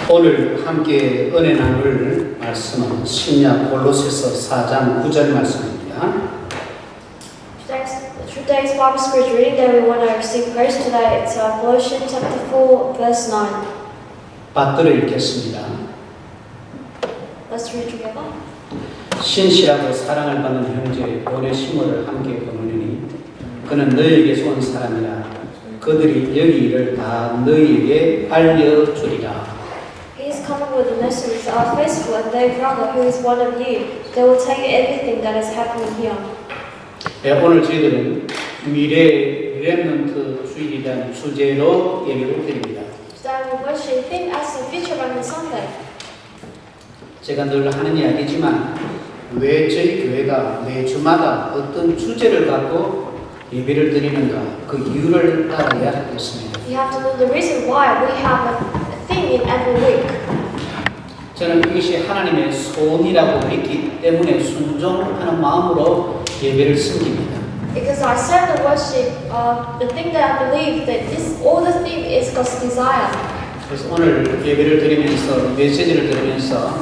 오늘 함께 은혜 나눌 말씀은 신약 골로새서 4장 9절 말씀입니다. Today's Bible scripture reading that we want to receive grace today, it's Colossians chapter 4, verse 9. 받들어 읽겠습니다. Let's read together. 신실하고 사랑을 받는 형제 오네시모를 함께 보내니 그는 너희에게서 온 사람이라 그들이 여기 일을 다 너희에게 알려주리라. He is coming with the message, our faithful and their brother who is one of you. They will tell you everything that is happening here. 네, 오늘 저희들은 미래 렘넌트 주일이라는 주제로 예배를 드립니다. Today we worship Him as the future remnant Sunday. 제가 늘 하는 이야기지만 왜 저희 교회가 매주마다 어떤 주제를 갖고 예배를 드리는가 그 이유를 알아야 하겠습니다. You have to know the reason why we have a theme in every week. 저는 이것이 하나님의 소원이라고 믿기 때문에 순종하는 마음으로 예배를 섬깁니다. Because I serve the worship, the thing that I believe that all the theme is God's desire. 그래서 오늘 예배를 드리면서 메시지를 들으면서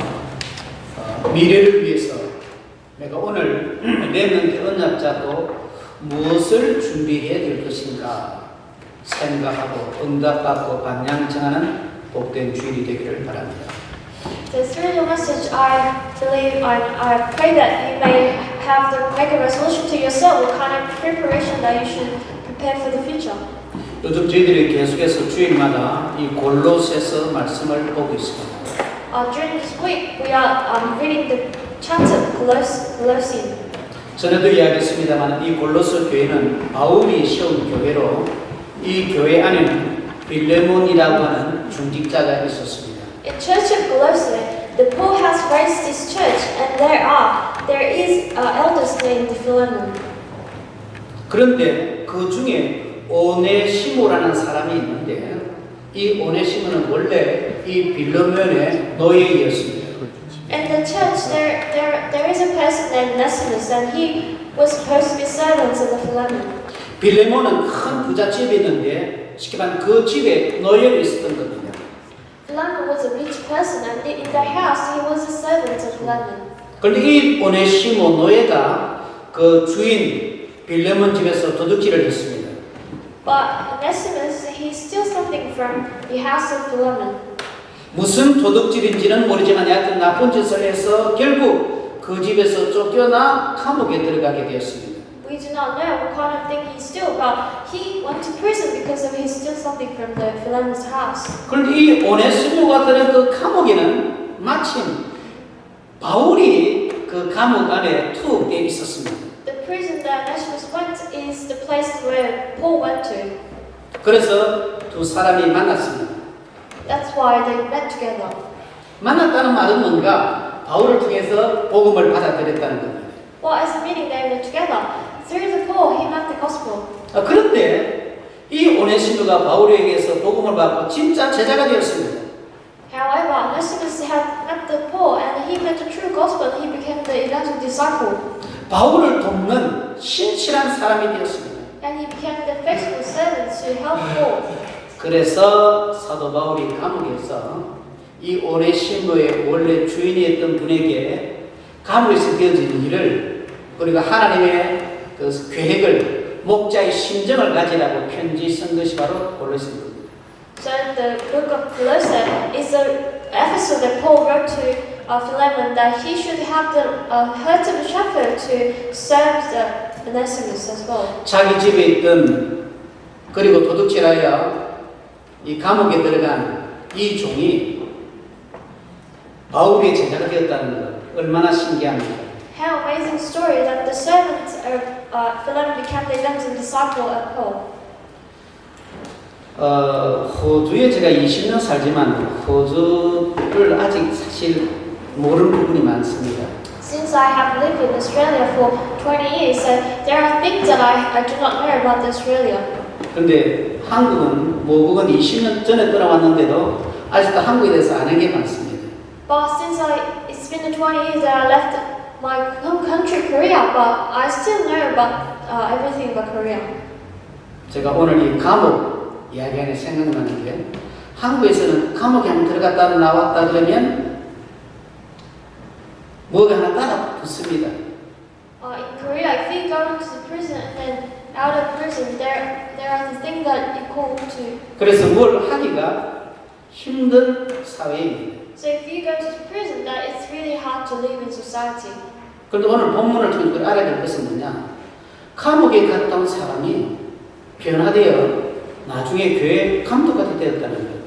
미래를 위해서 내가 오늘 렘넌트 언약 잡고 무엇을 준비해야 될 것인가 생각하고 응답받고 방향 정하는 복된 주일이 되기를 바랍니다. So through the message, I believe, I pray that you may have to make a resolution to yourself what kind of preparation that you should prepare for the future. 요즘 저희들이 계속해서 주일마다 이 골로새서 말씀을 보고 있습니다. During this week, we are reading the chapter of Colossians. 전에도 이야기했습니다만 이 골로새 교회는 바울이 세운 교회로 이 교회 안에는 빌레몬이라고 하는 중직자가 있었습니다. In Church of Colossae, the Paul has raised this church, and there is elders named Philemon. 그런데 그 중에 오네시모라는 사람이 있는데 이 오네시모는 원래 이 빌레몬의 노예였습니다. In the church, there is a person named Onesimus, and he was supposed to be servant of the Philemon. 빌레몬은 큰 부잣집에 있는데 쉽게 말하면 그 집에 노예로 있었던 겁니다. Philemon was a rich person, and in their house he was a servant of Philemon. 그런데 이 오네시모 노예가 그 주인 빌레몬 집에서 도둑질을 했습니다. But Onesimus, he steals something from the house of Philemon. 무슨 도둑질인지는 모르지만 하여튼 나쁜 짓을 해서 결국 그 집에서 쫓겨나 감옥에 들어가게 되었습니다. We do not know what kind of thing he stole, but he went to prison because of he stole something from the Philemon's house. 그런데 이 오네시모가 들은 그 감옥에는 마침 바울이 그 감옥 안에 투옥되어 있었습니다. The prison that Onesimus went is the place where Paul went to. 그래서 두 사람이 만났습니다. That's why they met together. 만났다는 말은 뭔가 바울을 통해서 복음을 받아들였다는 겁니다. Well, as a meeting, they met together. Through the Paul, he met the gospel. 그런데 이 오네시모가 바울에게서 복음을 받고 진짜 제자가 되었습니다. However, Onesimus had met the Paul, and he met the true gospel, and he became the eventual disciple. 바울을 돕는 신실한 사람이 되었습니다. And he became the faithful servant to help Paul. 그래서 사도 바울이 감옥에서 이 오네시모의 원래 주인이었던 분에게 감옥에서 되어진 일을 우리가 하나님의 그 계획을 목자의 심정을 가지라고 편지 쓴 것이 바로 골로새입니다. So the book of Colossians is an epistle that Paul wrote to Philemon that he should have the heart of a shepherd to serve the Onesimus as well. 자기 집에 있던 그리고 도둑질하여 이 감옥에 들어간 이 종이 바울의 제자가 되었다는 것 얼마나 신기합니까? How amazing story that the servant of Philemon became the eventual disciple of Paul. 호주에 제가 20년 살지만 호주를 아직 사실 모르는 부분이 많습니다. Since I have lived in Australia for 20 years, there are things that I do not know about Australia. 그런데 한국은 모국은 20년 전에 떠나왔는데도 아직도 한국에 대해서 아는 게 많습니다. But since it's been 20 years that I left my home country, Korea, but I still know about everything about Korea. 제가 오늘 이 감옥 이야기 안에 생각나는 게 한국에서는 감옥에 한번 들어갔다 나왔다 그러면 뭐가 하나 따라 붙습니다. In Korea, if you go to the prison and then out of prison, there are the things that you call to. 그래서 뭘 하기가 힘든 사회입니다. So if you go to the prison, that it's really hard to live in society. 그런데 오늘 본문을 통해서 우리가 알아야 될 것은 뭐냐? 감옥에 갔다 온 사람이 변화되어 나중에 교회 감독관이 되었다는 거예요.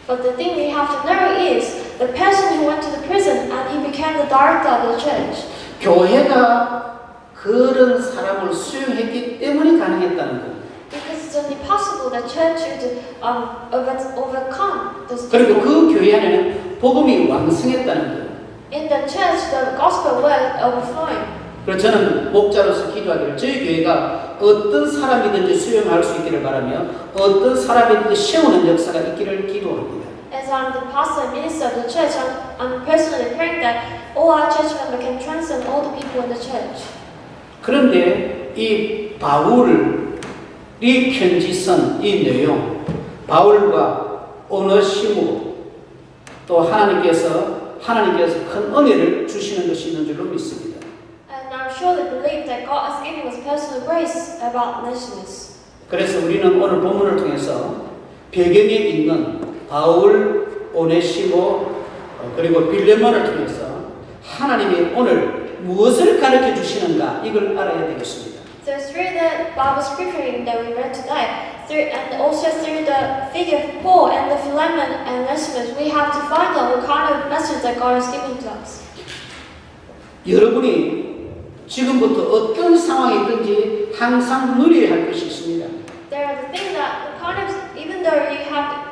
But the thing we have to know is the person who went to the prison and he became the director of the church. 교회가 그런 사람을 수용했기 때문에 가능했다는 거예요. Because it's only possible that church should overcome this. 그리고 그 교회 안에는 복음이 왕성했다는 거예요. In the church, the gospel was overflowing. 그래서 저는 목자로서 기도하기를 저희 교회가 어떤 사람이든지 수용할 수 있기를 바라며 어떤 사람이든지 세우는 역사가 있기를 기도합니다. As I'm the pastor and minister of the church, I'm personally praying that all our church members can transcend all the people in the church. 그런데 이 바울이 편지 쓴 이 내용, 바울과 오네시모 또 하나님께서 큰 은혜를 주시는 것이 있는 줄로 믿습니다. And I surely believe that God has given us personal grace about nations. 그래서 우리는 오늘 본문을 통해서 배경에 있는 바울, 오네시모 그리고 빌레몬을 통해서 하나님이 오늘 무엇을 가르쳐 주시는가 이걸 알아야 되겠습니다. So through the Bible scripture that we read today, and also through the figure of Paul and the Philemon and Onesimus, we have to find out what kind of message that God is giving to us. 여러분이 지금부터 어떤 상황이든지 항상 누려야 할 것이 있습니다. There are the things that kind of, even though you have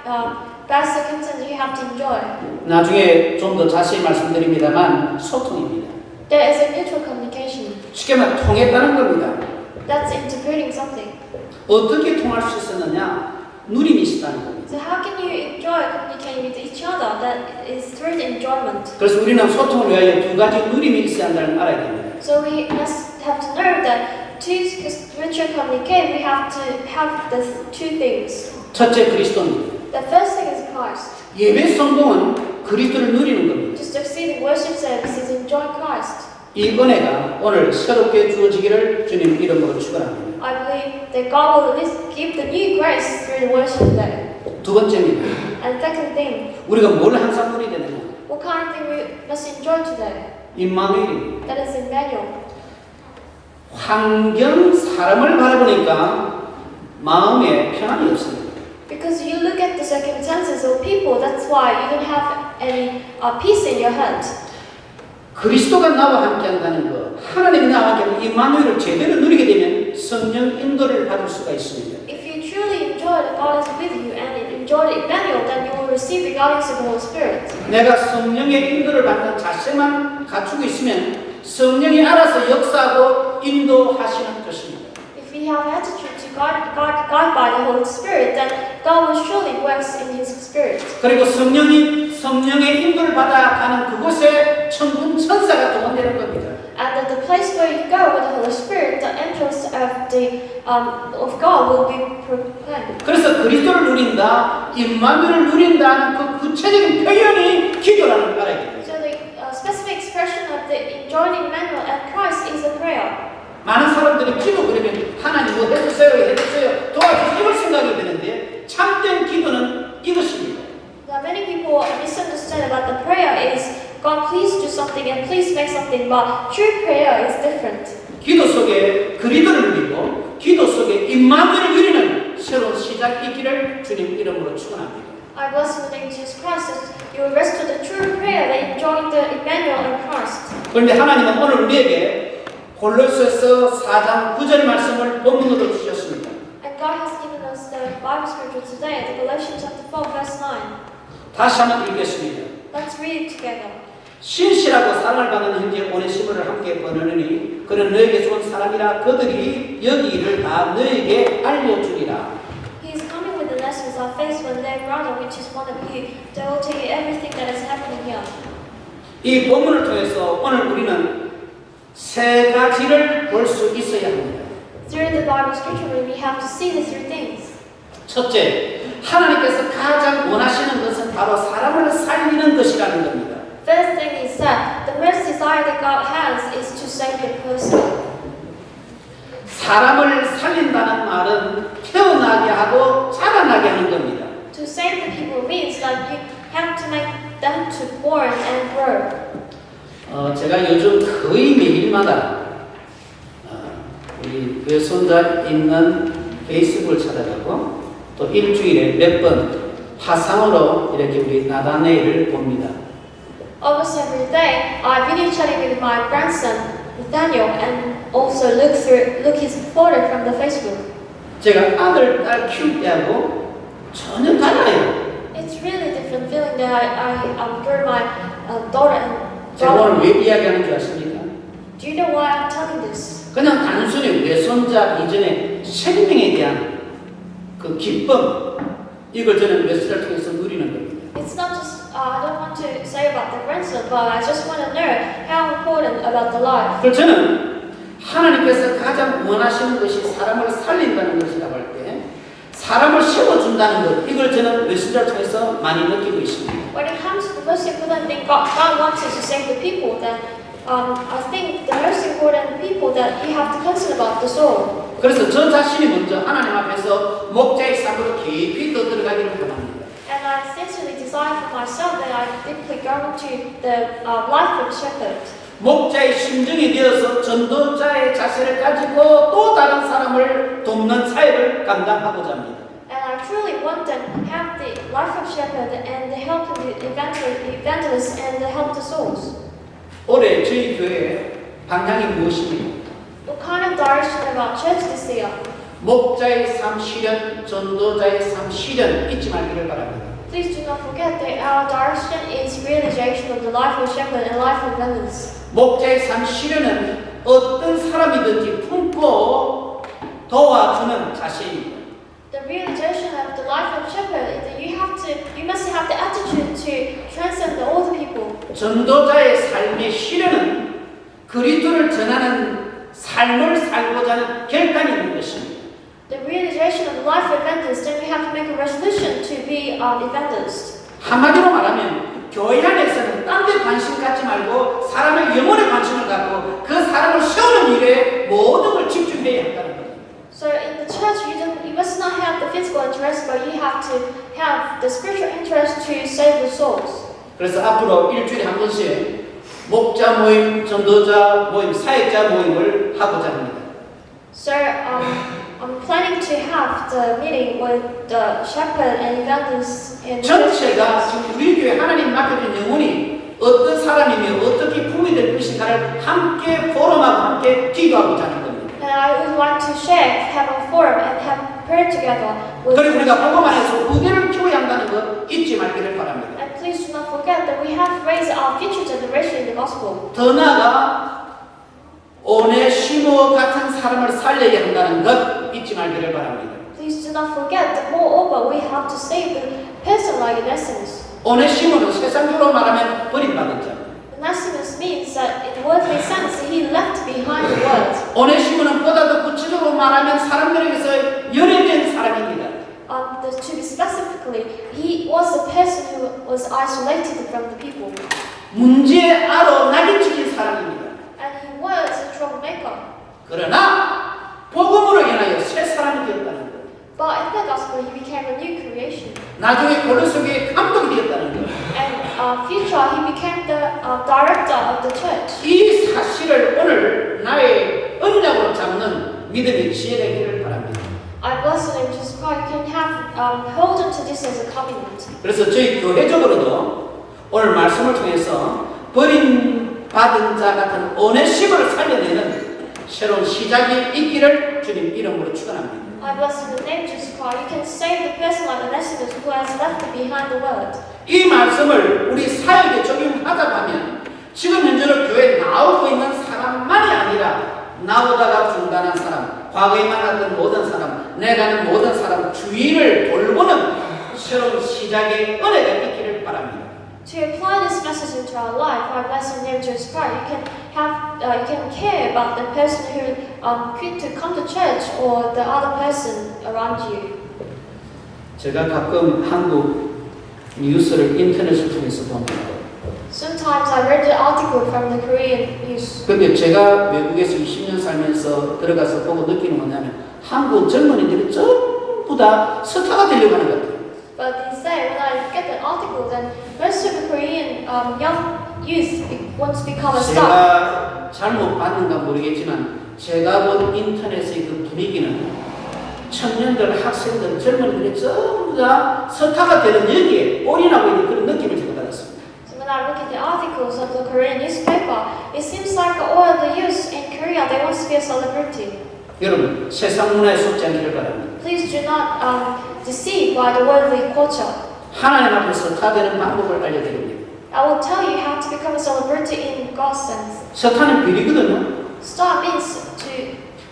bad circumstances, you have to enjoy. 나중에 좀 더 자세히 말씀드립니다만 소통입니다. There is a mutual communication. 쉽게 말해 통했다는 겁니다. That's interpreting something. 어떻게 통할 수 있었느냐? 누림이 있었다는 겁니다. So how can you enjoy communicating with each other? That is through the enjoyment. 그래서 우리는 소통을 위하여 두 가지 누림이 있어야 한다는 걸 알아야 됩니다. So we must have to know that to spiritual communicate, we have to have the two things. 첫째 그리스도입니다. The first thing is Christ. 예배 성공은 그리스도를 누리는 겁니다. To succeed in worship services, enjoy Christ. 이 은혜가 오늘 새롭게 주어지기를 주님 이름으로 축원합니다. I believe that God will give the new grace through the worship today. 두 번째입니다. And second thing, 우리가 뭘 항상 누리야 되느냐? what kind of thing we must enjoy today? 임마누엘입니다. That is Emmanuel. 환경 사람을 바라보니까 마음에 편안이 없습니다. Because you look at the circumstances of people, that's why you don't have any peace in your heart. 그리스도가 나와 함께 한다는 것, 하나님이 나와 함께 하는 임마누엘을 제대로 누리게 되면 성령 인도를 받을 수가 있습니다. If you truly enjoy that God is with you and enjoy Emmanuel, then you will receive the guidance of the Holy Spirit. 내가 성령의 인도를 받는 자세만 갖추고 있으면 성령이 알아서 역사하고 인도하시는 것입니다. If we have attitude to God by the Holy Spirit, then God will surely work in His Spirit. 그리고 성령의 인도를 받아가는 그곳에 천군 천사가 동원되는 겁니다. And at the place where you go with the Holy Spirit, the entrance of God will be proclaimed. 그래서 그리스도를 누린다, 임마누엘을 누린다는 그 구체적인 표현이 기도라는 걸 알아야 됩니다. So the specific expression of the enjoying Emmanuel and Christ is a prayer. 많은 사람들이 기도 그러면 하나님 뭐 해주세요 도와주세요 이걸 생각이 드는데 참된 기도는 이것입니다. Now many people misunderstand about the prayer is God please do something and please make something, but true prayer is different. 기도 속에 그리스도를 누리고 기도 속에 임마누엘을 누리는 새로운 시작이 있기를 주님 이름으로 축원합니다. I bless in the name of Jesus Christ as you rest to the true prayer that enjoying the Emmanuel and Christ. 그런데 하나님은 오늘 우리에게 골로새서 4장 9절 말씀을 본문으로 주셨습니다. And God has given us the Bible scripture today, the Galatians chapter 4 verse 9. 다시 한번 읽겠습니다. Let's read it together. 신실하고 사랑을 받는 형제 오네시모를 함께 보내느니 그는 너에게 좋은 사람이라 그들이 여기를 다 너에게 알려주리라. He is coming with the lessons our faithful and their brother, which is one of you. They will tell you everything that is happening here. 이 본문을 통해서 오늘 우리는 세 가지를 볼 수 있어야 합니다. Through the Bible scripture, we have to see the three things. 첫째, 하나님께서 가장 원하시는 것은 바로 사람을 살리는 것이라는 겁니다. First thing is that the most desire that God has is to save the person. 사람을 살린다는 말은 태어나게 하고 자라나게 하는 겁니다. To save the people means that you have to make them to born and grow. 제가 요즘 거의 매일마다 우리 외손자 있는 페이스북을 찾아가고 또 일주일에 몇 번 화상으로 이렇게 우리 나다네일을 봅니다. Almost every day, I video chatting with my grandson Nathaniel and also look his photo from the Facebook. 제가 아들, 딸 키울 때하고 전혀 달라요. It's really different feeling that I grew my daughter and 제가 오늘 brother. 왜 이야기하는 줄 아십니까? Do you know why I'm telling this? 그냥 단순히 외손자 이전에 생명에 대한 그 기쁨 이걸 저는 외손자를 통해서 누리는 겁니다. It's not just I don't want to say about the grandson, but I just want to know how important about the life. 그래서 저는 하나님께서 가장 원하시는 것이 사람을 살린다는 것이라고 할 때 사람을 세워준다는 것 이걸 저는 외손자를 통해서 많이 느끼고 있습니다. When it comes to the most important thing God wants us to save the people, then I think the most important people that you have to consider about the soul. 그래서 저 자신이 먼저 하나님 앞에서 목자의 삶으로 깊이 더 들어가기를 원합니다. And I sincerely desire for myself that I deeply go into the life of shepherd. 목자의 심정이 되어서 전도자의 자세를 가지고 또 다른 사람을 돕는 사역을 감당하고자 합니다. And I truly want them to have the life of shepherd and the help of the evangelists and the help the souls. 올해 저희 교회 방향이 무엇입니까? What kind of direction about church this year? 목자의 삶 실현, 전도자의 삶 실현 잊지 말기를 바랍니다. Please do not forget that our direction is realization of the life of shepherd and life of evangelists. 목자의 삶 실현은 어떤 사람이든지 품고 도와주는 자세입니다. The realization of the life of shepherd is that you must have the attitude to transcend all the people. 전도자의 삶의 실현은 그리스도를 전하는 삶을 살고자 하는 결단이 있는 것입니다. The realization of the life of evangelists, then we have to make a resolution to be evangelists. 한마디로 말하면 교회 안에서는 딴 데 관심 갖지 말고 사람의 영혼에 관심을 갖고 그 사람을 세우는 일에 모든 걸 집중해야 한다는 겁니다. So in the church, you must not have the physical interest, but you have to have the spiritual interest to save the souls. 그래서 앞으로 일주일에 한 번씩 목자 모임, 전도자 모임, 사역자 모임을 하고자 합니다. So I'm planning to have the meeting with the shepherd and evangelists in 전체가 지금 우리 교회 하나님 맡겨준 영혼이 어떤 사람이며 어떻게 품이 될 것인가를 함께 포럼하고 함께 기도하고자 하는 겁니다. And I would like to share, have a forum and have prayer together with 그리고 우리가 복음 안에서 후대를 키워야 한다는 것 잊지 말기를 바랍니다. And please do not forget that we have raised our future generation in the gospel. 더 나아가 오네시모 같은 사람을 살려야 한다는 것 잊지 말기를 바랍니다. Please do not forget that moreover we have to save the person like Onesimus. 오네시모는 세상적으로 말하면 버림받은 자. Onesimus means that in worldly sense he left behind the world. 오네시모는 보다 더 구체적으로 말하면 사람들에게서 열애된 사람입니다. To be specifically, he was the person who was isolated from the people. 문제의 아로 낙인 찍힌 사람입니다. And he was a troublemaker. 그러나 복음으로 인하여 새 사람이 되었다는 것. But in the gospel he became a new creation. 나중에 고린도교회의 감독이 되었다는 것. And future he became the director of the church. 이 사실을 오늘 나의 언약으로 잡는 믿음의 지혜 되기를 바랍니다. I bless the name of Jesus Christ. You can have hold on to this as a covenant. 그래서 저희 교회적으로도 오늘 말씀을 통해서 버림받은 자 같은 오네시모를 살려내는 새로운 시작이 있기를 주님 이름으로 축원합니다. I bless in the name of Jesus Christ. You can save the person like Onesimus who has left behind the world. 이 말씀을 우리 사역에 적용하자고 하면 지금 현재로 교회에 나오고 있는 사람만이 아니라 나오다가 중단한 사람, 과거에 만났던 모든 사람, 내가 아는 모든 사람 주위를 돌보는 새로운 시작의 은혜가 있기를 바랍니다. To apply this message into our life, I bless in the name of Jesus Christ. You can care about the person who quit to come to church or the other person around you. 제가 가끔 한국 뉴스를 인터넷을 통해서 봅니다. Sometimes I read the article from the Korean news. 근데 제가 외국에서 20년 살면서 들어가서 보고 느끼는 건 뭐냐면 한국 젊은이들이 전부 다 스타가 되려고 하는 것 같아요. But instead, when I get the article, then most of the Korean young youth want to become a star. 제가 잘못 봤는가 모르겠지만 제가 본 인터넷의 그 분위기는 청년들, 학생들, 젊은이들이 전부 다 스타가 되는 여기에 올인하고 있는 그런 느낌을 제가 받았습니다. So when I look at the articles of the Korean newspaper, it seems like all the youth in Korea, they want to be a celebrity. 여러분, 세상 문화에 속지 않기를 바랍니다. Please do not deceived by the worldly culture. 하나님 앞에서 스타 되는 방법을 알려드립니다. I will tell you how to become a celebrity in God's sense. 스타는 비리거든요. Star means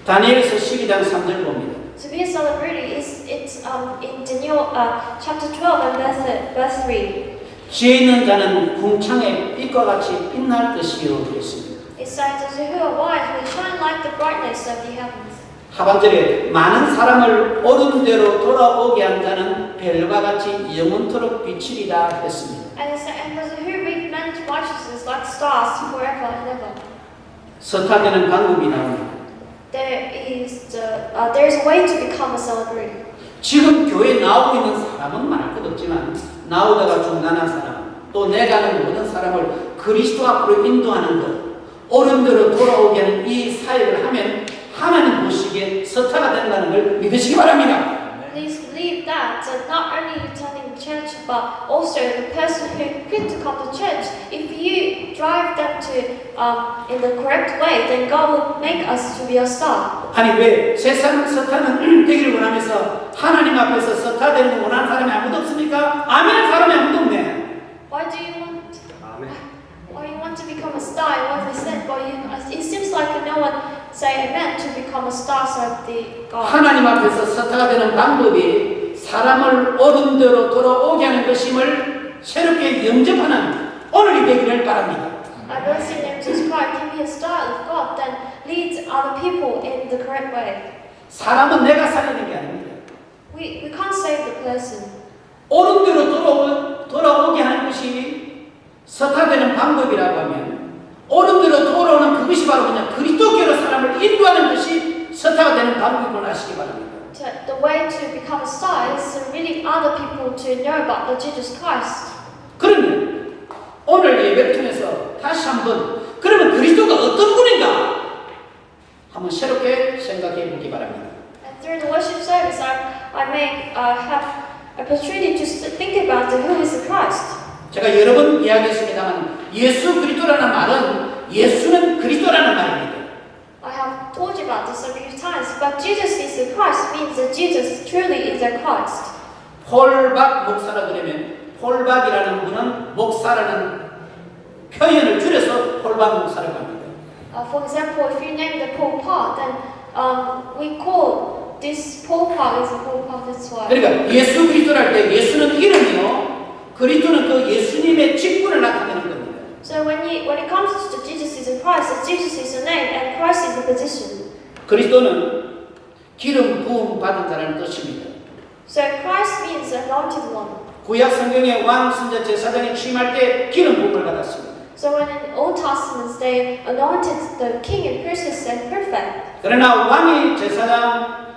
다니엘서 12장 3절 봅니다. to be a celebrity is in Daniel chapter 12 and verse 3. 지혜 있는 자는 궁창의 빛과 같이 빛날 것이요 그랬습니다. It says, "Those who are wise will shine like the brightness of the heavens." 하반절에 많은 사람을 옳은 대로 돌아오게 한 자는 별과 같이 영원토록 비치리라 했습니다. And it says, "And those who reap men's righteousness like stars forever and ever." 스타 되는 방법이 나옵니다. There is a way to become a celebrity. 지금 교회에 나오고 있는 사람은 말할 것 없지만 나오다가 중단한 사람 또 내가 아는 모든 사람을 그리스도 앞으로 인도하는 것 옳은 대로 돌아오게 하는 이 사역을 하면 하나님 보시기에 스타가 된다는 걸 믿으시기 바랍니다. Please believe that not only attending church, but also the person who quit to come to church. If you drive them to in the correct way, then God will make us to be a star. 아니 왜 세상 스타는 되기를 원하면서 하나님 앞에서 스타 되는 거 원하는 사람이 아무도 없습니까? 아멘 사람이 아무도 없네. Why do you want? Why you want to become a star? And what we said, but it seems like no one say amen to become a star of the God. 하나님 앞에서 스타가 되는 방법이 사람을 옳은 대로 돌아오게 하는 것임을 새롭게 영접하는 오늘이 되기를 바랍니다. I believe in Jesus Christ can be a star of God, then lead other people in the correct way. 사람은 내가 살리는 게 아닙니다. We can't save the person. 옳은 대로 돌아오게 하는 것이 스타 되는 방법이라고 하면 옳은 대로 돌아오는 그것이 바로 그냥 그리스도교로 사람을 인도하는 것이 스타가 되는 방법을 아시기 바랍니다. The way to become a star is leading other people to know about the Jesus Christ. 그러면 오늘 예배를 통해서 다시 한번 그러면 그리스도가 어떤 분인가 한번 새롭게 생각해 보기 바랍니다. And through the worship service, I may have opportunity to think about who is the Christ. 제가 여러 번 이야기했습니다만 예수 그리스도라는 말은 예수는 그리스도라는 말입니다. I have told you about this a few times, but Jesus is the Christ means that Jesus truly is the Christ. 폴박 목사라 그러면 폴박이라는 분은 목사라는 표현을 줄여서 폴박 목사라고 합니다. For example, if you name the Paul Part, then we call this Paul Part is a Paul Part. That's why. 그러니까 예수 그리스도랄 때 예수는 이름이요, 그리스도는 그 예수님의 직분을 나타내는 겁니다. So when it comes to Jesus is a Christ, Jesus is a name and Christ is a position. 그리스도는 기름 부음 받은 자라는 뜻입니다. So Christ means anointed one. 구약 성경의 왕, 선자, 제사장이 취임할 때 기름 부음을 받았습니다. So when in Old Testament they anointed the king and priests and prophet. 그러나 왕이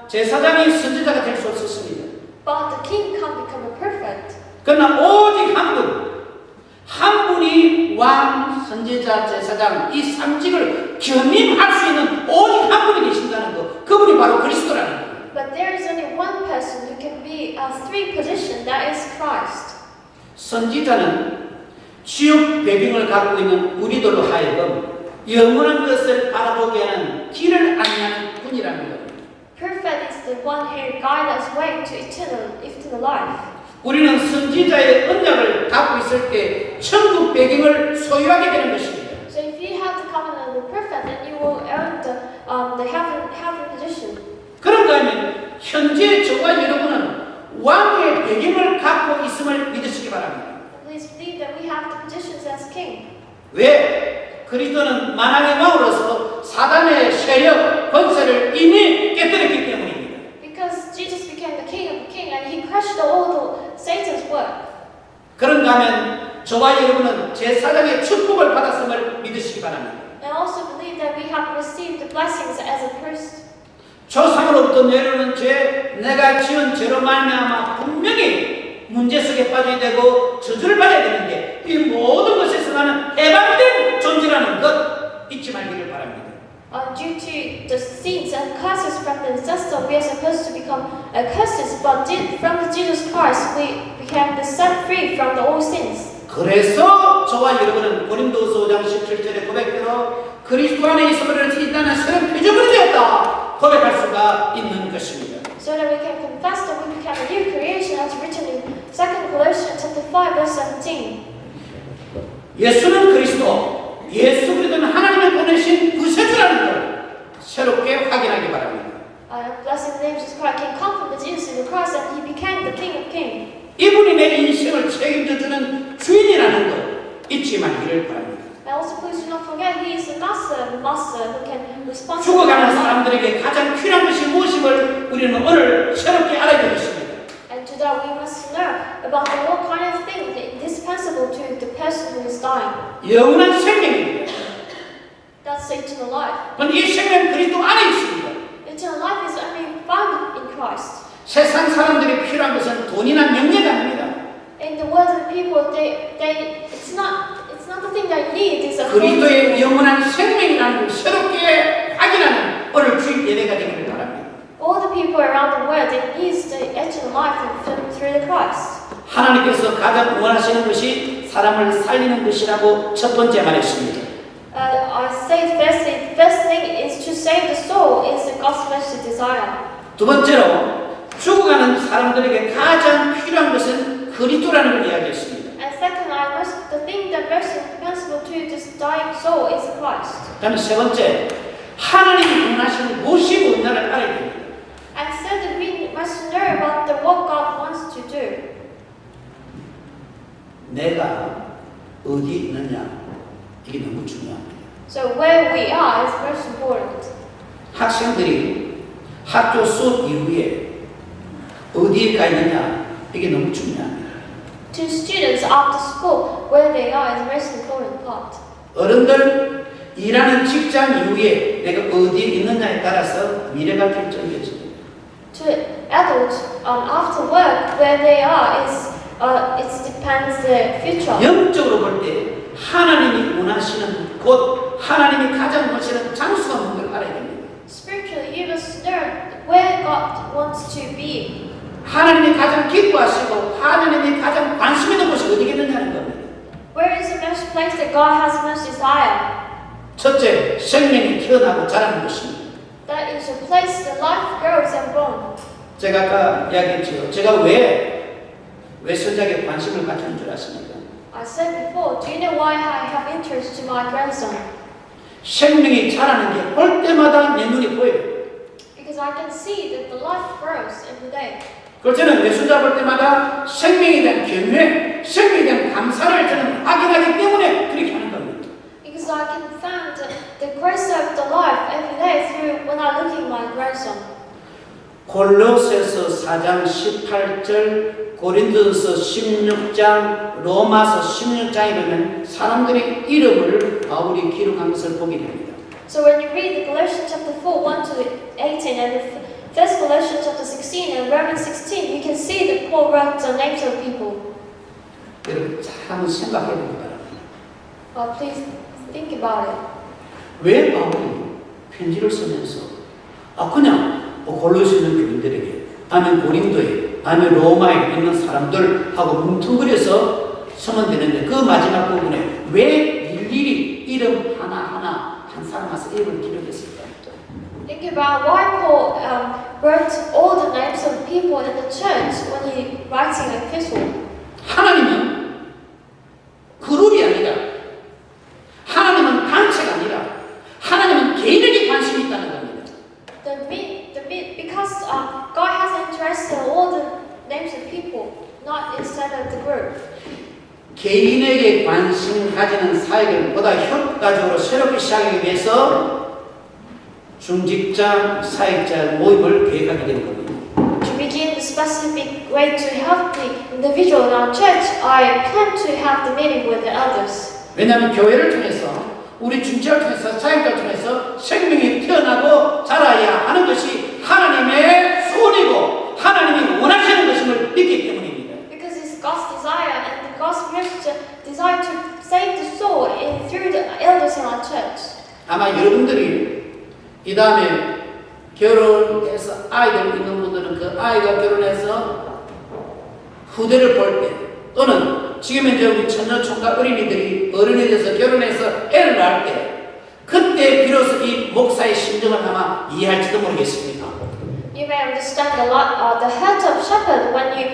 제사장이 선지자가 될 수 없었습니다. But the king can't become a prophet. 그러나 오직 한 분이 왕, 선지자, 제사장 이 삼직을 겸임할 수 있는 오직 한 분이 계신다는 것, 그분이 바로 그리스도라는 거예요. But there is only one person who can be a three position, that is Christ. 선지자는 지옥 배경을 갖고 있는 우리들로 하여금 영원한 것을 바라보게 하는 길을 안내하는 분이라는 겁니다. Prophet is the one who guides us way to eternal life. 우리는 선지자의 언약을 갖고 있을 때 천국 배경을 소유하게 되는 것입니다. So if you have the covenant of the prophet, then you will earn the heaven position. 그런가 하면 현재 저와 여러분은 왕의 배경을 갖고 있음을 믿으시기 바랍니다. Please believe that we have the positions as king. 왜? 그리스도는 만왕의 왕으로서 사단의 세력, 권세를 이미 깨뜨렸기 때문입니다. Because Jesus became the king of the king and he crushed all 그런가 하면 저와 여러분은 제4장의 축복을 받았음을 믿으시기 바랍니다. And also believe that we have received the blessings as a priest. 조상으로부터 내려오는 죄, 내가 지은 죄로 말미암아 분명히 문제 속에 빠져야 되고 저주를 받아야 되는데 이 모든 것에서 나는 해방된 존재라는 것 잊지 말기를 바랍니다. Due to the sins and curses from the ancestor, we are supposed to become curses, but from the Jesus Christ, we became set free from the old sins. 그래서 저와 여러분은 고린도서 5장 17절의 고백대로 그리스도 안에 있음을 있다는 새로운 표적을 되었다 고백할 수가 있는 것입니다. So that we can confess that we became a new creation, as written in 2 Corinthians chapter 5, verse 17. 예수는 그리스도, 예수 그리스도는 하나님의 보내신 구세주라는 걸 새롭게 확인하기 바랍니다. Blessed name Jesus Christ can come from the Jesus in the cross, and He became the King of Kings. 이분이 내 인생을 책임져 주는 주인이라는 걸 잊지 말기를 바랍니다. And also, please do not forget, He is the master who can respond to 죽어가는 사람들에게 가장 필요한 것이 무엇임을 우리는 오늘 새롭게 알아야 되겠습니다. And to that we must know about what kind of thing is indispensable to the person who is dying. 영원한 생명입니다. That's eternal life. 그런데 이 생명 그리스도 안에 있습니다. Eternal life is only found in Christ. 세상 사람들이 필요한 것은 돈이나 명예가 아닙니다. In the world of people, it's not the thing they need. It's a 그리스도의 영원한 생명이라는 걸 새롭게 확인하는 오늘 주일 예배가 되기를 바랍니다. All the people around the world, they need the eternal life through the Christ. 하나님께서 가장 원하시는 것이 사람을 살리는 것이라고 첫 번째 말했습니다. I say the first thing is to save the soul is the God's first desire. 두 번째로 죽어가는 사람들에게 가장 필요한 것은 그리스도라는 걸 이야기했습니다. And second, the thing that most indispensable to this dying soul is Christ. 그다음에 세 번째, 하나님이 원하시는 곳이 뭔가를 알아야 됩니다. And third, we must know about what God wants to do. 내가 어디 있느냐 이게 너무 중요합니다. So where we are is most important. 학생들이 학교 수업 이후에 어디에 가 있느냐 이게 너무 중요합니다. To students after school, where they are is the most important part. 어른들 일하는 직장 이후에 내가 어디에 있느냐에 따라서 미래가 결정되어집니다. To adults, after work, where they are is it depends the future. 영적으로 볼 때 하나님이 원하시는 곳, 하나님이 가장 원하시는 장소가 뭔가를 알아야 됩니다. Spiritually, you must know where God wants to be. 하나님이 가장 기뻐하시고 하나님이 가장 관심 있는 곳이 어디겠느냐는 겁니다. Where is the most place that God has most desire? 첫째, 생명이 태어나고 자라는 곳입니다. That is a place that life grows and born. 제가 아까 이야기했죠. 제가 왜 선작에 관심을 가지는 줄 아십니까? I said before, do you know why I have interest to my grandson? 생명이 자라는 게 볼 때마다 내 눈이 보여요. Because I can see that the life grows every day. 그래서 저는 외손자 볼 때마다 생명에 대한 경외, 생명에 대한 감사를 저는 확인하기 때문에 그렇게 하는 겁니다. Because I can find the grace of the life every day through when I look at my grandson. 골로새서 4장 18절, 고린도서 16장, 로마서 16장에 보면 사람들의 이름을 바울이 기록한 것을 보게 됩니다. So when you read the Galatians chapter 4, 1 to 18, and the 1 Galatians chapter 16 and Romans 16, you can see that Paul wrote the names of people. 여러분 잘 한번 생각해 보기 바랍니다. Please think about it. 왜 바울이 편지를 쓰면서 그냥 골로새 있는 교인들에게 아니면 고린도에 아니면 로마에 있는 사람들하고 뭉뚱그려서 쓰면 되는데 그 마지막 부분에 왜 일일이 이름 하나하나 한 사람 와서 이름을 기록했을까? Think about why Paul wrote all the names of people in the church when he writing an epistle. 하나님은 그룹이 아니라 하나님은 단체가 아니라 하나님은 개인에게 관심이 있다는 겁니다. Because God has interest in all the names of people, not instead of the group. 개인에게 관심 가지는 사역을 보다 효과적으로 새롭게 시작하기 위해서 중직자, 사역자 모임을 계획하게 된 겁니다. To begin this specific way to help the individual in our church, I plan to have the meeting with the elders. 왜냐하면 교회를 통해서 우리 중지를 통해서 사역자를 통해서 생명이 태어나고 자라야 하는 것이 하나님의 소원이고 하나님이 원하시는 것임을 믿기 때문입니다. Because it's God's desire and God's desire to save the soul through the elders in our church. 아마 여러분들이 이 다음에 결혼해서 아이들 있는 분들은 그 아이가 결혼해서 후대를 볼 때 또는 지금 현재 우리 처녀 총각 어린이들이 어른이 돼서 결혼해서 애를 낳을 때 그때 비로소 이 목사의 심정을 아마 이해할지도 모르겠습니다. You may understand a lot the heart of shepherd when you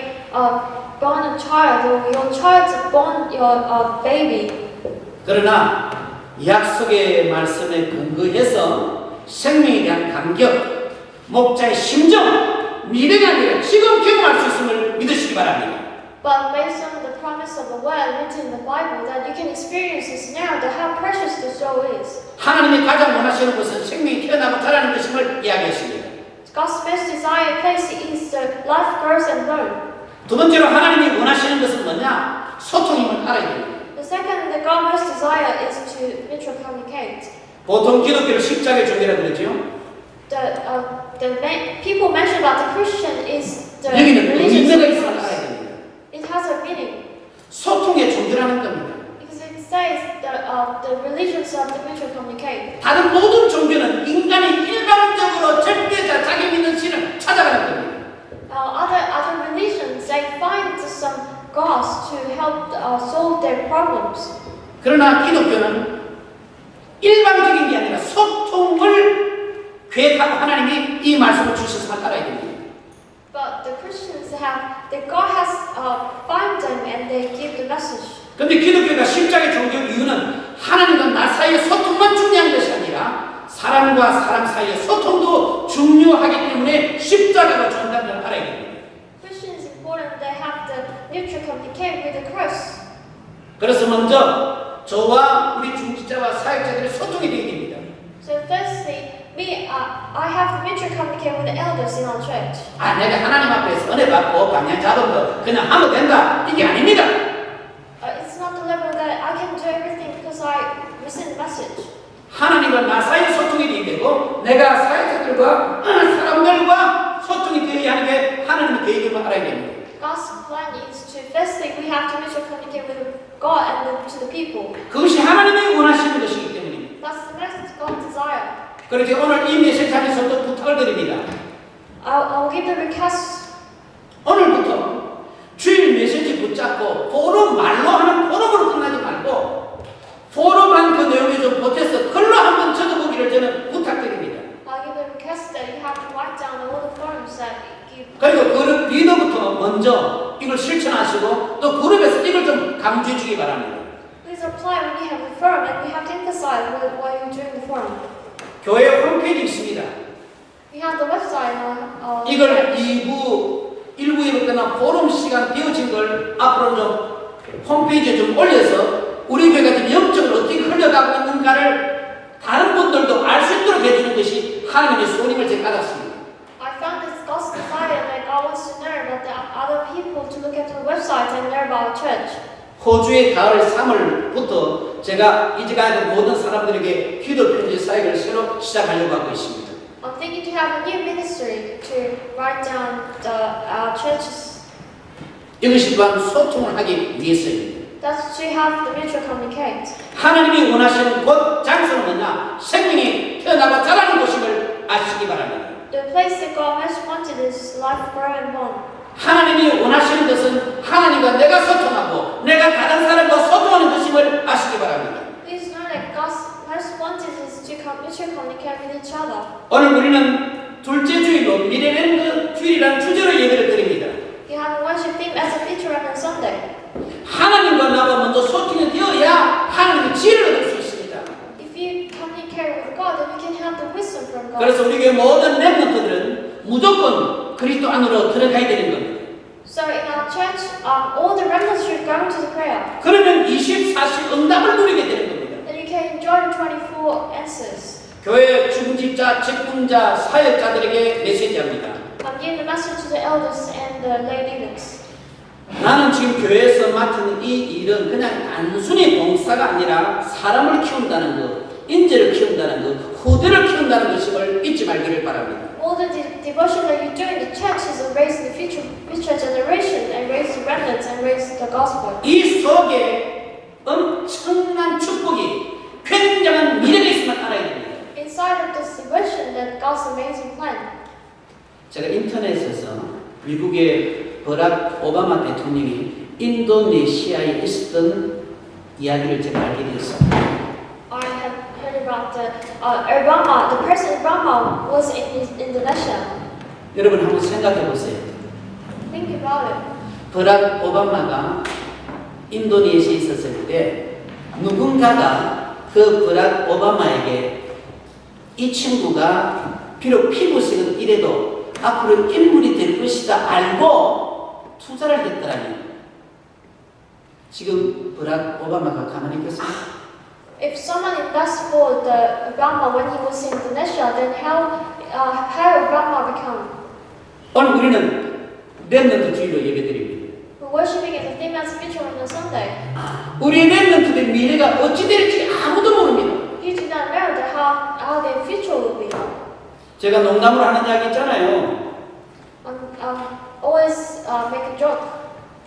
born a child or your child born your baby. 그러나 약속의 말씀에 근거해서 생명에 대한 감격, 목자의 심정, 미래가 아니라 지금 경험할 수 있음을 믿으시기 바랍니다. But based on the promise of the word written in the Bible, that you can experience this now, that how precious the soul is. 하나님이 가장 원하시는 것은 생명이 태어나고 자라는 것임을 이야기했습니다. God's most desired place is the life grows and grows. 두 번째로 하나님이 원하시는 것은 뭐냐? 소통임을 알아야 됩니다. The second, that God most desire is to mutual communicate. 보통 기독교를 십자가의 종교라고 그러죠. The people mention about the Christian is the 여기는 religion 의미가 of 있음을 the 알아야 cross. 됩니다. It has a meaning 소통의 종교라는 겁니다. because it says the religions of the mutual communicate. 다른 모든 종교는 인간이 일방적으로 절대자 자기 믿는 신을 찾아가는 겁니다. Other religions they find some gods to help solve their problems. 그러나 기독교는 일방적인 게 아니라 소통을 계획하고 하나님이 이 말씀을 주셔서 알아야 됩니다. But the Christians have that God has find them and they give the message. 그런데 기독교가 십자가의 종교 이유는 하나님과 나 사이의 소통만 중요한 것이 아니라 사람과 사람 사이의 소통도 중요하기 때문에 십자가가 중요하다는 걸 알아야 됩니다. Christian is important. They have to mutual communicate with the cross. 그래서 먼저 저와 우리 중지자와 사역자들의 소통이 되게 됩니다. So firstly, I have to mutual communicate with the elders in our church. 내가 하나님 앞에서 은혜 받고 방향 잡은 거 그냥 하면 된다 이게 아닙니다. It's not the level that I can do everything because I receive the message. 하나님과 나 사이의 소통이 되게 되고 내가 사역자들과 사람들과 소통이 되어야 하는 게 하나님의 계획임을 알아야 됩니다. God's plan is to firstly we have to mutual communicate with God and to the people. 그것이 하나님이 원하시는 것이기 때문입니다. That's the message God desire. 그렇게 오늘 이 메시지 안에서도 부탁을 드립니다. I'll give the request. 오늘부터 주일 메시지 붙잡고 포럼 말로 하는 포럼으로 끝나지 말고 포럼한 그 내용에 좀 보태서 글로 한번 적어보기를 저는 부탁드립니다. I'll give the request that you have to write down all the forms that you give. 그리고 그룹 리더부터 먼저 이걸 실천하시고 또 그룹에서 이걸 좀 강조해 주기 바랍니다. Please apply when you have the form and you have to emphasize while you're doing the form. 교회 홈페이지 있습니다. We have the website on 이걸 1부에 끝나 포럼 시간 되어진 걸 앞으로 좀 홈페이지에 좀 올려서 우리 교회가 지금 영적으로 어떻게 흘러가고 있는가를 다른 분들도 알 수 있도록 해주는 것이 하나님의 소원임을 제가 알았습니다. I found it's God's desire that God wants to know about the other people to look at the website and know about our church. 호주의 가을 3월부터 제가 이제까지 모든 사람들에게 기도 편지 사역을 새로 시작하려고 하고 있습니다. I'm thinking to have a new ministry to write down our churches. 이것이 또한 소통을 하기 위해서입니다. That's to have the mutual communicate. 하나님이 원하시는 곳 장소는 뭐냐? 생명이 태어나고 자라는 곳임을 아시기 바랍니다. The place that God most wanted is life growing born. 하나님이 원하시는 것은 하나님과 내가 소통하고 내가 다른 사람과 소통하는 것임을 아시기 바랍니다. Please know that God's most wanted is to mutual communicate with each other. 오늘 우리는 둘째 주일로 미래랜드 주일이라는 주제로 예배를 드립니다. You have a worship theme as a feature on Sunday. 하나님과 나가 먼저 소통이 되어야 하나님의 지혜를 얻을 수 있습니다. If you communicate with God, then you can have the wisdom from God. 그래서 우리 교회 모든 렘넌트들은 무조건 그리스도 안으로 들어가야 되는 겁니다. So in our church, all the remnants should go into the prayer. 그러면 24시 응답을 누리게 되는 겁니다. Then you can enjoy the 24 answers. 교회 중직자, 직분자, 사역자들에게 메시지합니다. I'm give the message to the elders and the lay deacons. 나는 지금 교회에서 맡은 이 일은 그냥 단순히 봉사가 아니라 사람을 키운다는 것, 인재를 키운다는 것, 후대를 키운다는 것임을 잊지 말기를 바랍니다. All the devotion that you do in the church is to raise the future generation and raise the remnants and raise the gospel. 이 속에 엄청난 축복이 굉장한 미래가 있음을 알아야 됩니다. Inside of this devotion, that God's amazing plan. 제가 인터넷에서 미국의 버락 오바마 대통령이 인도네시아에 있었던 이야기를 제가 알게 되었습니다. I have heard about Obama. The President Obama was in Indonesia. 여러분 한번 생각해 보세요. Think about it. 버락 오바마가 인도네시아에 있었을 때 누군가가 그 버락 오바마에게 이 친구가 비록 피부색은 이래도 앞으로 인물이 될 것이다 알고 투자를 했더라면 지금 버락 오바마가 가만히 있겠습니까? If someone invested for the Obama when he was in Indonesia, then how Obama become? 오늘 우리는 렘넌트주의로 예배드립니다. We're worshiping at the Thema's Future on a Sunday. 우리 렘넌트의 미래가 어찌 될지 아무도 모릅니다. You do not know how their future will be. 제가 농담으로 하는 이야기 있잖아요. Always make a joke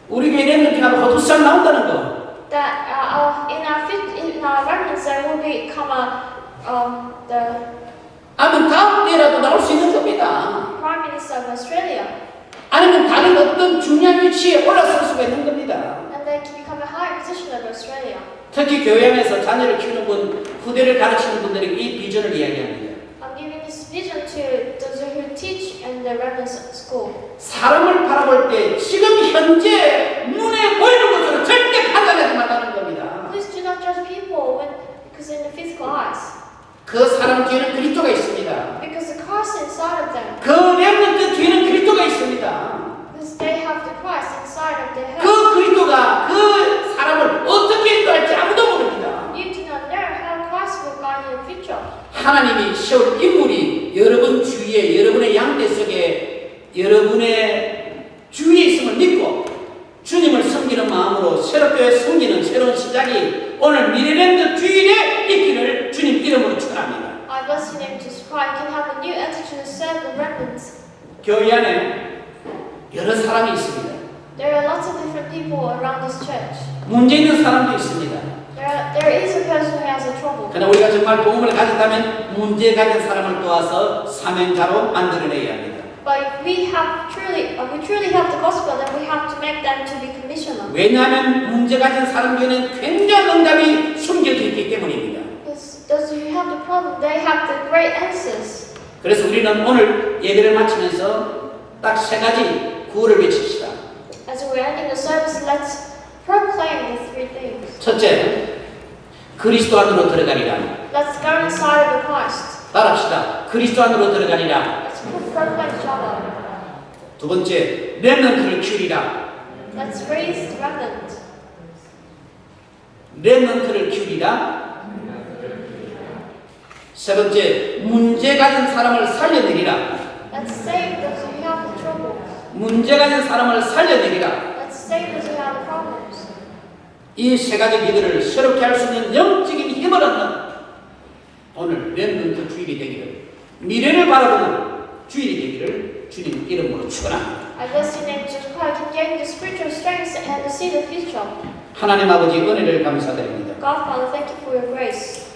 우리 교회 렘넌트가 호두상 나온다는 거. that in our remnants there will become 아니면 다음 때라도 나올 수 있는 겁니다. Prime Minister of Australia, 아니면 다른 어떤 중요한 위치에 올라설 수가 있는 겁니다. and they can become a higher position of Australia. 특히 교회 안에서 자녀를 키우는 분, 후대를 가르치는 분들에게 이 비전을 이야기합니다. I'm giving this vision to those who teach in the remnants school. 사람을 바라볼 때 지금 현재 눈에 보이는 것으로 절대 판단하지 말라는 겁니다. Please do not judge people because in the physical eyes. 그 사람 뒤에는 그리스도가 있습니다. Because the Christ inside of them. 그 렘넌트 뒤에는 그리스도가 있습니다. Because they have the Christ inside of their head. 그 그리스도가 그 사람을 어떻게 인도할지 아무도 모릅니다. You do not know how Christ will guide your future. 하나님이 세울 인물이 여러분 주위에 여러분의 양대 속에 여러분의 주위에 있음을 믿고 주님을 섬기는 마음으로 새롭게 섬기는 새로운 시작이 오늘 미래랜드 주일에 있기를 주님 이름으로 축원합니다. I bless your name, Jesus Christ. You can have a new attitude to serve the remnants. 교회 안에 여러 사람이 있습니다. There are lots of different people around this church. 문제 있는 사람도 있습니다. There is a person who has a trouble. 그러나 우리가 정말 도움을 가졌다면 문제 가진 사람을 도와서 사명자로 만들어내야 합니다. But if we truly have the gospel, then we have to make them to be commissioner. 왜냐하면 문제 가진 사람들에게는 굉장한 응답이 숨겨져 있기 때문입니다. Because those who have the problem, they have the great answers. 그래서 우리는 오늘 예배를 마치면서 딱 세 가지 구호를 외칩시다. As we're ending the service, let's proclaim the three things. 첫째, 그리스도 안으로 들어가리라. Let's go inside of the Christ. 따라합시다. 그리스도 안으로 들어가리라. Let's proclaim each other. 두 번째, 렘넌트를 키우리라. Let's raise the remnant. 렘넌트를 키우리라. 세 번째, 문제 가진 사람을 살려내리라. Let's save those who have the trouble. 문제 가진 사람을 살려내리라. Let's save those who have problems. 이 세 가지 기도를 새롭게 할 수 있는 영적인 힘을 얻는 오늘 렘넌트 주일이 되기를, 미래를 바라보는 주일이 되기를 주님 이름으로 축원합니다. I bless your name, Jesus Christ. Can gain the spiritual strength and to see the future. 하나님 아버지 은혜를 감사드립니다. God, Father, thank you for your grace.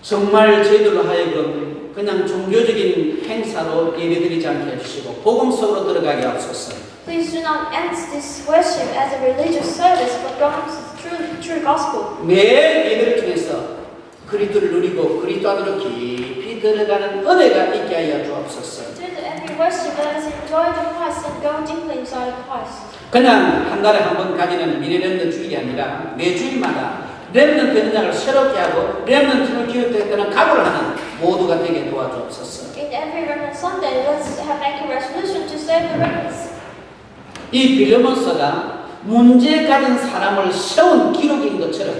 정말 저희들로 하여금 그냥 종교적인 행사로 예배드리지 않게 해주시고 복음 속으로 들어가게 하옵소서. Please do not end this worship as a religious service, but go into the true gospel. 매일 예배를 통해서 그리스도를 누리고 그리스도 안으로 깊이 들어가는 은혜가 있게 하여 주옵소서. Through every worship, let us enjoy the Christ and go deeply inside of Christ. 그냥 한 달에 한 번 가지는 미래 렘넌트 주일이 아니라 매 주일마다 렘넌트 현장을 새롭게 하고 렘넌트를 기억했다는 각오를 하는 모두가 되게 도와주옵소서. In every remnant Sunday, let's make a resolution to serve the remnants. 이 빌레몬서가 문제 가진 사람을 세운 기록인 것처럼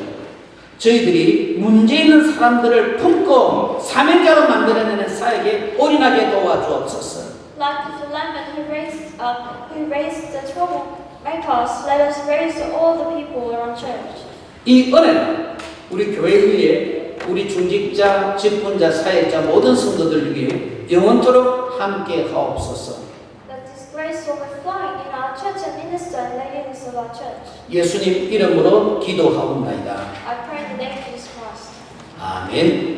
저희들이 문제 있는 사람들을 품고 사명자로 만들어내는 사역에 올인하게 도와주옵소서. like the Philemon who raised the troublemakers, let us raise all the people around church. 이 은혜는 우리 교회 위에 우리 중직자, 직분자, 사역자 모든 성도들 위해 영원토록 함께 하옵소서. That this grace will be flowing in our church and minister and ladies of our church. 예수님 이름으로 기도하옵나이다. I pray in the name of Jesus Christ. 아멘.